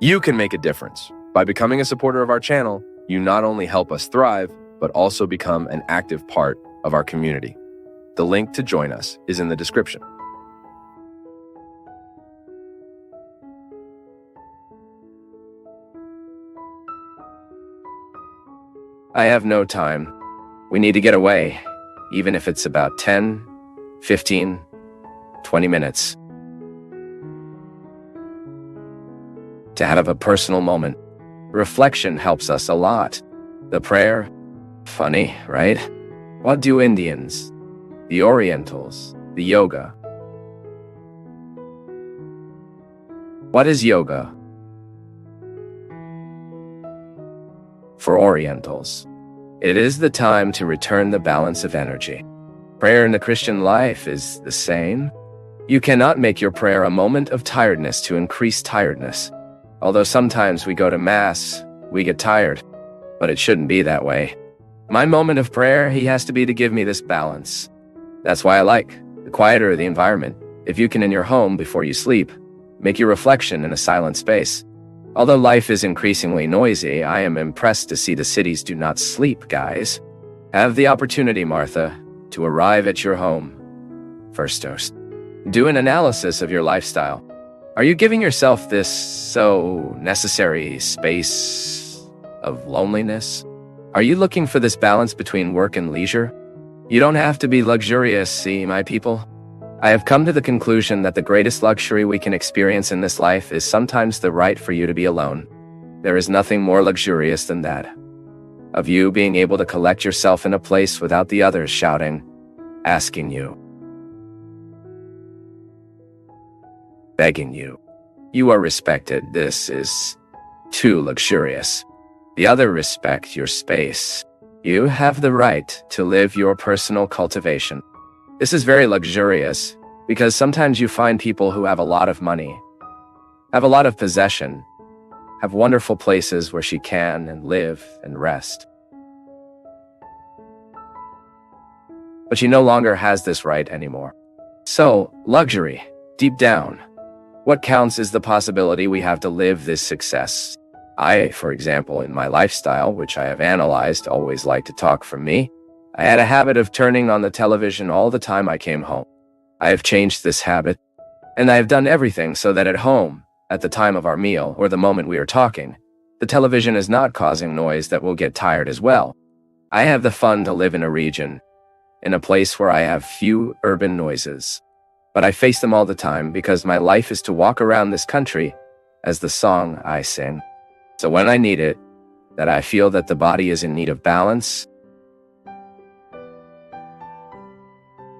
You can make a difference. By becoming a supporter of our channel, you not only help us thrive, but also become an active part of our community. The link to join us is in the description. I have no time. We need to get away, even if it's about 10, 15, 20 minutes. To have a personal moment. Reflection helps us a lot. The prayer, funny, right? What do Indians, the Orientals, the yoga? What is yoga? For Orientals, it is the time to return the balance of energy. Prayer in the Christian life is the same. You cannot make your prayer a moment of tiredness to increase tiredness. Although sometimes we go to Mass, we get tired, but it shouldn't be that way. My moment of prayer, he has to be to give me this balance. That's why I like the quieter the environment. If you can in your home before you sleep, make your reflection in a silent space. Although life is increasingly noisy, I am impressed to see the cities do not sleep, guys. Have the opportunity, Martha, to arrive at your home. First toast. Do an analysis of your lifestyle. Are you giving yourself this so necessary space of loneliness? Are you looking for this balance between work and leisure? You don't have to be luxurious, see, my people. I have come to the conclusion that the greatest luxury we can experience in this life is sometimes the right for you to be alone. There is nothing more luxurious than that. Of you being able to collect yourself in a place without the others shouting, asking you, begging you. You are respected. This is too luxurious. The other respect your space. You have the right to live your personal cultivation. This is very luxurious because sometimes you find people who have a lot of money, have a lot of possession, have wonderful places where she can and live and rest. But she no longer has this right anymore. So, luxury, deep down, what counts is the possibility we have to live this success. I, for example, in my lifestyle, which I have analyzed, always like to talk from me. I had a habit of turning on the television all the time I came home. I have changed this habit, and I have done everything so that at home, at the time of our meal or the moment we are talking, the television is not causing noise that will get tired as well. I have the fun to live in a region, in a place where I have few urban noises. But I face them all the time because my life is to walk around this country as the song I sing. So when I need it, that I feel that the body is in need of balance,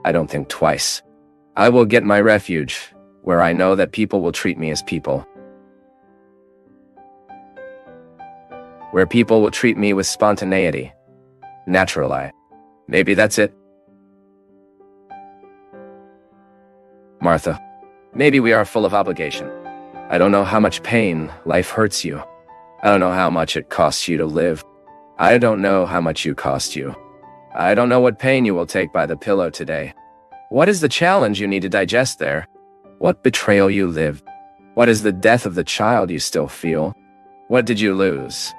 I don't think twice. I will get my refuge where I know that people will treat me as people. Where people will treat me with spontaneity, naturally. Maybe that's it. Martha, maybe we are full of obligation. I don't know how much pain life hurts you. I don't know how much it costs you to live. I don't know how much you cost you. I don't know what pain you will take by the pillow today. What is the challenge you need to digest there? What betrayal you lived? What is the death of the child you still feel? What did you lose?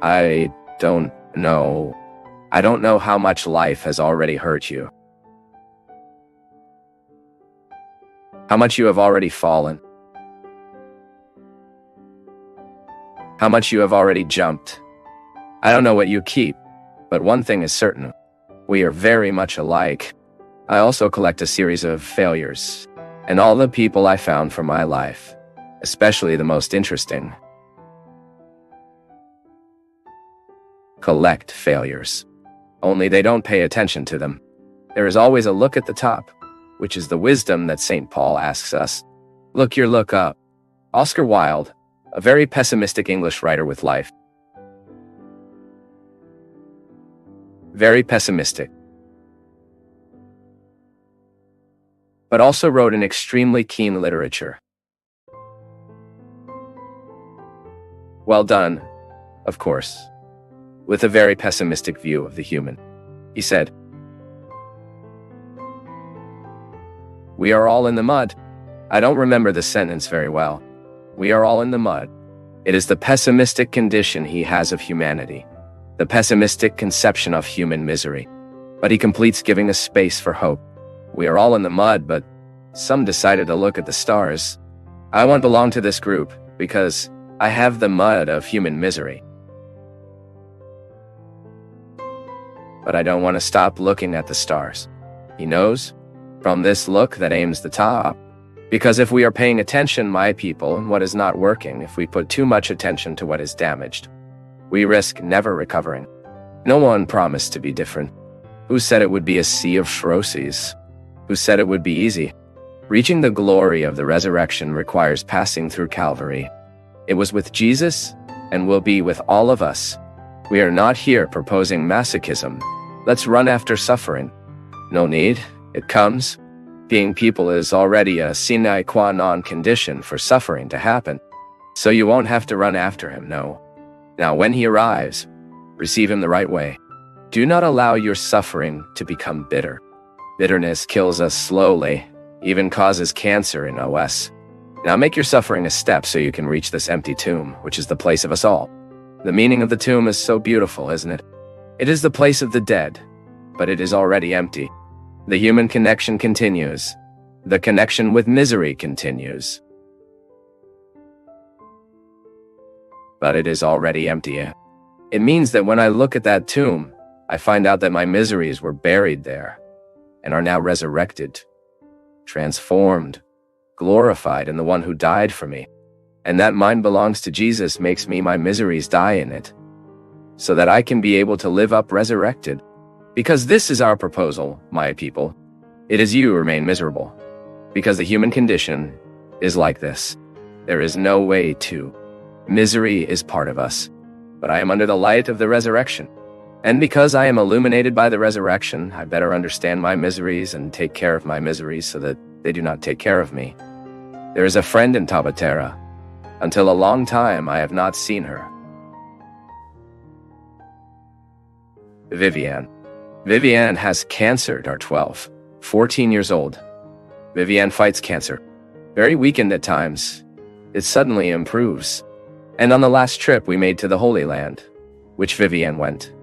I don't know. I don't know how much life has already hurt you. How much you have already fallen. How much you have already jumped. I don't know what you keep, but one thing is certain. We are very much alike. I also collect a series of failures, and all the people I found from my life, especially the most interesting. Collect failures. Only they don't pay attention to them. There is always a look at the top, which is the wisdom that St. Paul asks us. Look your look up. Oscar Wilde, a very pessimistic English writer with life. Very pessimistic. But also wrote an extremely keen literature. Well done, of course, with a very pessimistic view of the human. He said, "We are all in the mud." I don't remember the sentence very well. We are all in the mud. It is the pessimistic condition he has of humanity, the pessimistic conception of human misery. But he completes giving us space for hope. We are all in the mud, but some decided to look at the stars. I want to belong to this group because I have the mud of human misery. But I don't want to stop looking at the stars. He knows, from this look that aims the top. Because if we are paying attention, my people, and what is not working, if we put too much attention to what is damaged, we risk never recovering. No one promised to be different. Who said it would be a sea of roses? Who said it would be easy? Reaching the glory of the resurrection requires passing through Calvary. It was with Jesus and will be with all of us. We are not here proposing masochism. Let's run after suffering. No need. It comes. Being people is already a sine qua non condition for suffering to happen. So you won't have to run after him, no. Now when he arrives, receive him the right way. Do not allow your suffering to become bitter. Bitterness kills us slowly, even causes cancer in OS. Now make your suffering a step so you can reach this empty tomb, which is the place of us all. The meaning of the tomb is so beautiful, isn't it? It is the place of the dead, but it is already empty. The human connection continues. The connection with misery continues. But it is already empty. It means that when I look at that tomb, I find out that my miseries were buried there and are now resurrected, transformed, glorified in the one who died for me. And that mine belongs to Jesus makes me my miseries die in it, so that I can be able to live up resurrected. Because this is our proposal, my people. It is you who remain miserable. Because the human condition is like this. There is no way to. Misery is part of us. But I am under the light of the resurrection. And because I am illuminated by the resurrection, I better understand my miseries and take care of my miseries so that they do not take care of me. There is a friend in Taubaté. Until a long time, I have not seen her. Viviane has cancer, 14 years old. Viviane fights cancer. Very weakened at times. It suddenly improves. And on the last trip we made to the Holy Land, which Viviane went,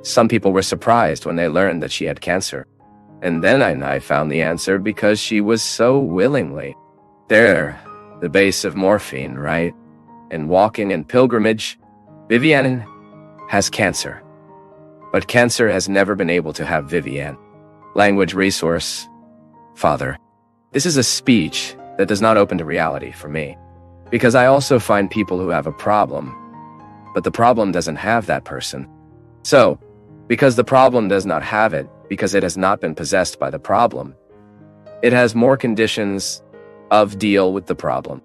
some people were surprised when they learned that she had cancer. And then I found the answer because she was so willingly there, the base of morphine, right? And walking in pilgrimage, Viviane has cancer. But cancer has never been able to have Viviane. Language resource. Father, this is a speech that does not open to reality for me. Because I also find people who have a problem, but the problem doesn't have that person. So, because the problem does not have it, because it has not been possessed by the problem, it has more conditions of deal with the problem.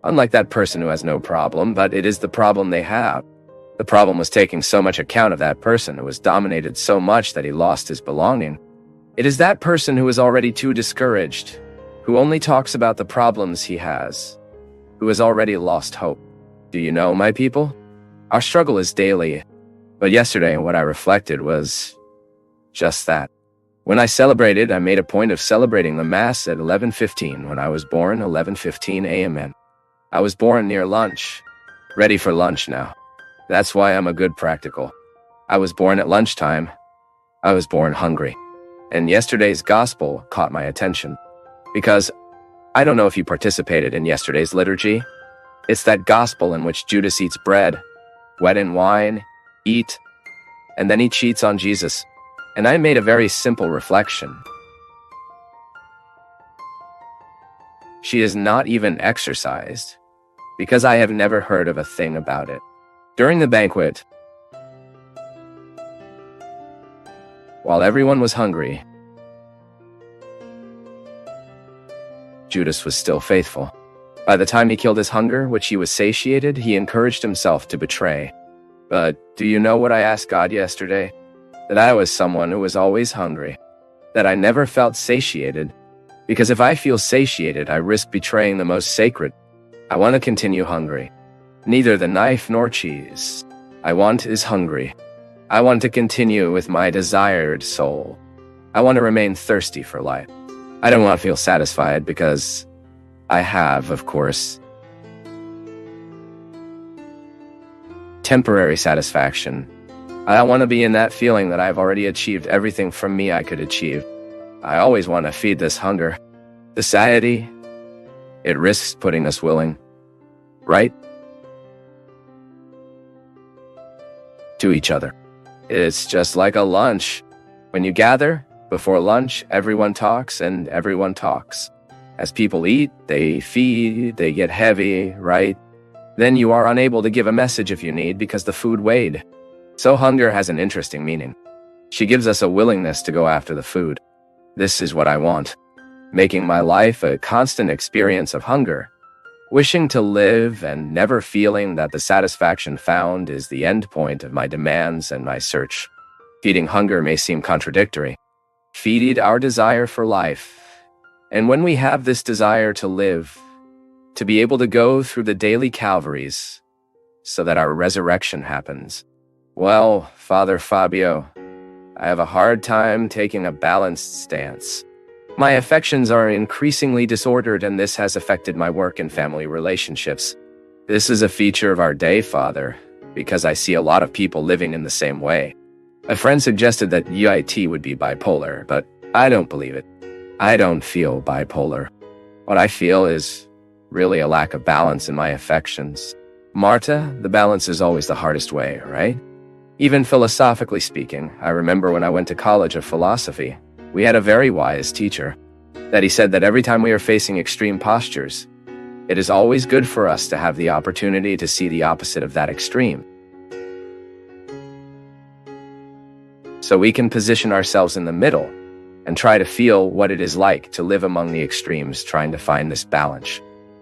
Unlike that person who has no problem, but it is the problem they have. The problem was taking so much account of that person who was dominated so much that he lost his belonging. It is that person who is already too discouraged, who only talks about the problems he has, who has already lost hope. Do you know, my people? Our struggle is daily, but yesterday what I reflected was just that. When I celebrated, I made a point of celebrating the Mass at 11:15 when I was born, 11:15 a.m. I was born near lunch, ready for lunch now. That's why I'm a good practical. I was born at lunchtime. I was born hungry. And yesterday's gospel caught my attention. Because I don't know if you participated in yesterday's liturgy. It's that gospel in which Judas eats bread, wet in wine, eat, and then he cheats on Jesus. And I made a very simple reflection. She is not even exercised, because I have never heard of a thing about it. During the banquet, while everyone was hungry, Judas was still faithful. By the time he killed his hunger, which he was satiated, he encouraged himself to betray. But do you know what I asked God yesterday? That I was someone who was always hungry, that I never felt satiated, because if I feel satiated, I risk betraying the most sacred. I want to continue hungry. Neither the knife nor cheese I want is hungry. I want to continue with my desired soul. I want to remain thirsty for life. I don't want to feel satisfied because I have, of course, temporary satisfaction. I want to be in that feeling that I've already achieved everything from me I could achieve. I always want to feed this hunger. The satiety, it risks putting us willing, right? To each other. It's just like a lunch. When you gather, before lunch, everyone talks and everyone talks. As people eat, they feed, they get heavy, right? Then you are unable to give a message if you need because the food weighed. So hunger has an interesting meaning. She gives us a willingness to go after the food. This is what I want. Making my life a constant experience of hunger. Wishing to live and never feeling that the satisfaction found is the end point of my demands and my search. Feeding hunger may seem contradictory. Feed our desire for life. And when we have this desire to live, to be able to go through the daily Calvaries so that our resurrection happens. Well, Father Fabio, I have a hard time taking a balanced stance. My affections are increasingly disordered, and this has affected my work and family relationships. This is a feature of our day, Father, because I see a lot of people living in the same way. A friend suggested that UIT would be bipolar, but I don't believe it. I don't feel bipolar. What I feel is really a lack of balance in my affections. Marta, the balance is always the hardest way, right? Even philosophically speaking, I remember when I went to college of philosophy, we had a very wise teacher, that he said that every time we are facing extreme postures, it is always good for us to have the opportunity to see the opposite of that extreme. So we can position ourselves in the middle and try to feel what it is like to live among the extremes, trying to find this balance.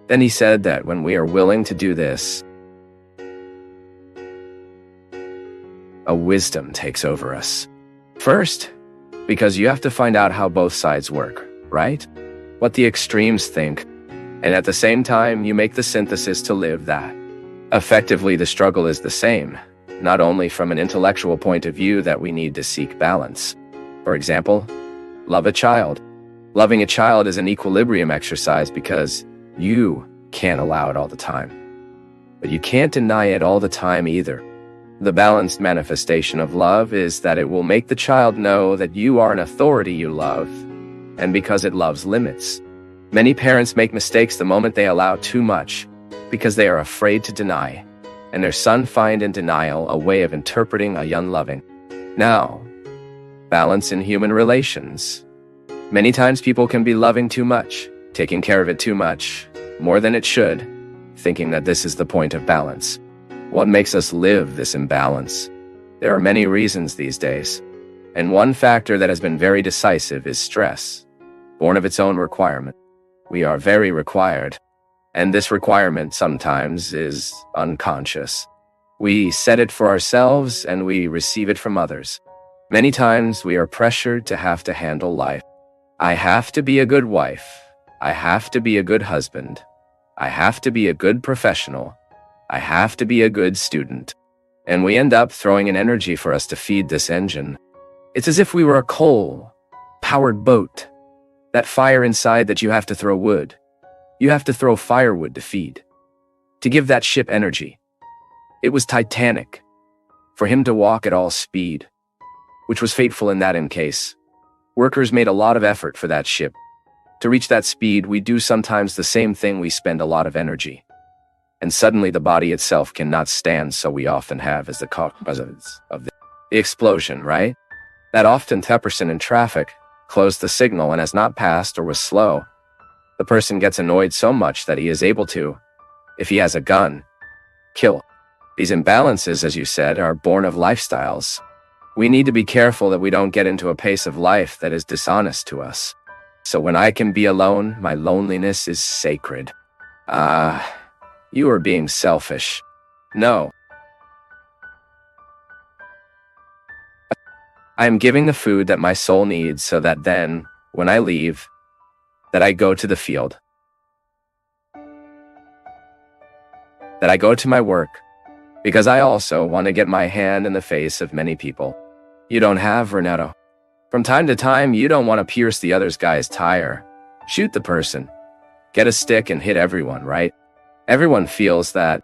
Then he said that when we are willing to do this, a wisdom takes over us. First, because you have to find out how both sides work, right? What the extremes think. And at the same time, you make the synthesis to live that. Effectively, the struggle is the same, not only from an intellectual point of view that we need to seek balance. For example, love a child. Loving a child is an equilibrium exercise because you can't allow it all the time. But you can't deny it all the time either. The balanced manifestation of love is that it will make the child know that you are an authority you love, and because it loves limits. Many parents make mistakes the moment they allow too much, because they are afraid to deny, and their son find in denial a way of interpreting a unloving. Now, balance in human relations. Many times people can be loving too much, taking care of it too much, more than it should, thinking that this is the point of balance. What makes us live this imbalance? There are many reasons these days, and one factor that has been very decisive is stress, born of its own requirement. We are very required, and this requirement sometimes is unconscious. We set it for ourselves and we receive it from others. Many times we are pressured to have to handle life. I have to be a good wife. I have to be a good husband. I have to be a good professional. I have to be a good student. And we end up throwing in energy for us to feed this engine. It's as if we were a coal-powered boat. That fire inside that you have to throw wood. You have to throw firewood to feed. To give that ship energy. It was Titanic. For him to walk at all speed. Which was fateful in that case. Workers made a lot of effort for that ship. To reach that speed, we do sometimes the same thing, we spend a lot of energy. And suddenly the body itself cannot stand, so we often have as the cause of the explosion, right? That often 10% in traffic closed the signal and has not passed or was slow. The person gets annoyed so much that he is able to, if he has a gun, kill. These imbalances, as you said, are born of lifestyles. We need to be careful that we don't get into a pace of life that is dishonest to us. So when I can be alone, my loneliness is sacred. You are being selfish. No. I am giving the food that my soul needs so that then, when I leave, that I go to the field. That I go to my work, because I also want to get my hand in the face of many people. You don't have, Renato. From time to time, you don't want to pierce the other guy's tire. Shoot the person. Get a stick and hit everyone, right? Everyone feels that.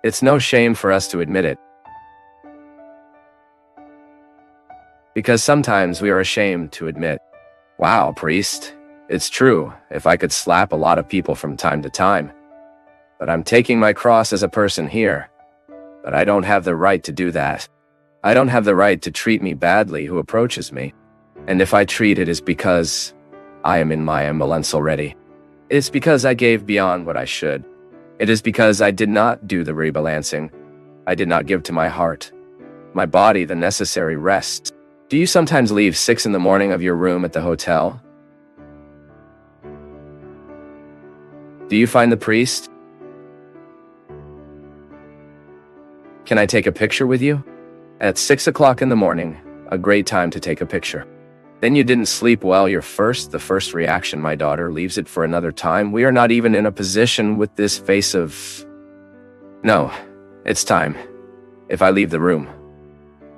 It's no shame for us to admit it. Because sometimes we are ashamed to admit, wow, priest, it's true, if I could slap a lot of people from time to time. But I'm taking my cross as a person here. But I don't have the right to do that. I don't have the right to treat me badly who approaches me. And if I treat it is because I am in my ambulance already. It is because I gave beyond what I should. It is because I did not do the rebalancing. I did not give to my heart, my body the necessary rest. Do you sometimes leave 6 in the morning of your room at the hotel? Do you find the priest? Can I take a picture with you? At 6 o'clock in the morning, a great time to take a picture. Then you didn't sleep well, the first reaction, my daughter leaves it for another time. We are not even in a position with this face of, no, it's time. If I leave the room,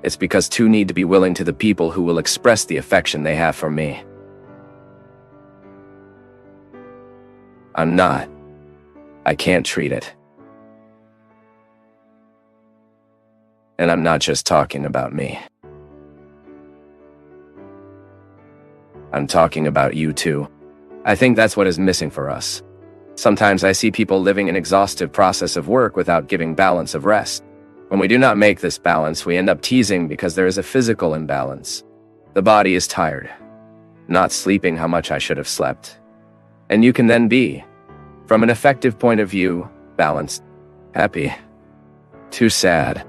it's because two need to be willing to the people who will express the affection they have for me. I'm not. I can't treat it. And I'm not just talking about me. I'm talking about you too. I think that's what is missing for us. Sometimes I see people living an exhaustive process of work without giving balance of rest. When we do not make this balance, we end up teasing because there is a physical imbalance. The body is tired, not sleeping how much I should have slept. And you can then be, from an effective point of view, balanced, happy, too sad,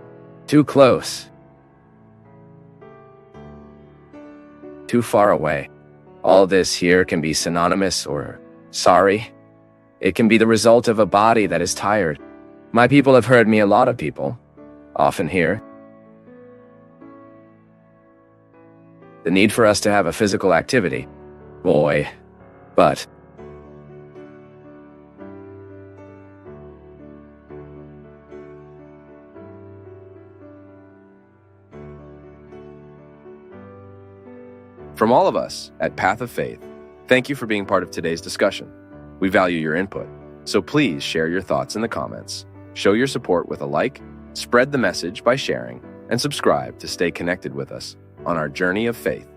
too close, too far away. All this here can be synonymous or sorry. It can be the result of a body that is tired. My people have heard me, a lot of people, often hear the need for us to have a physical activity. Boy, but from all of us at Path of Faith, thank you for being part of today's discussion. We value your input, so please share your thoughts in the comments. Show your support with a like, spread the message by sharing, and subscribe to stay connected with us on our journey of faith.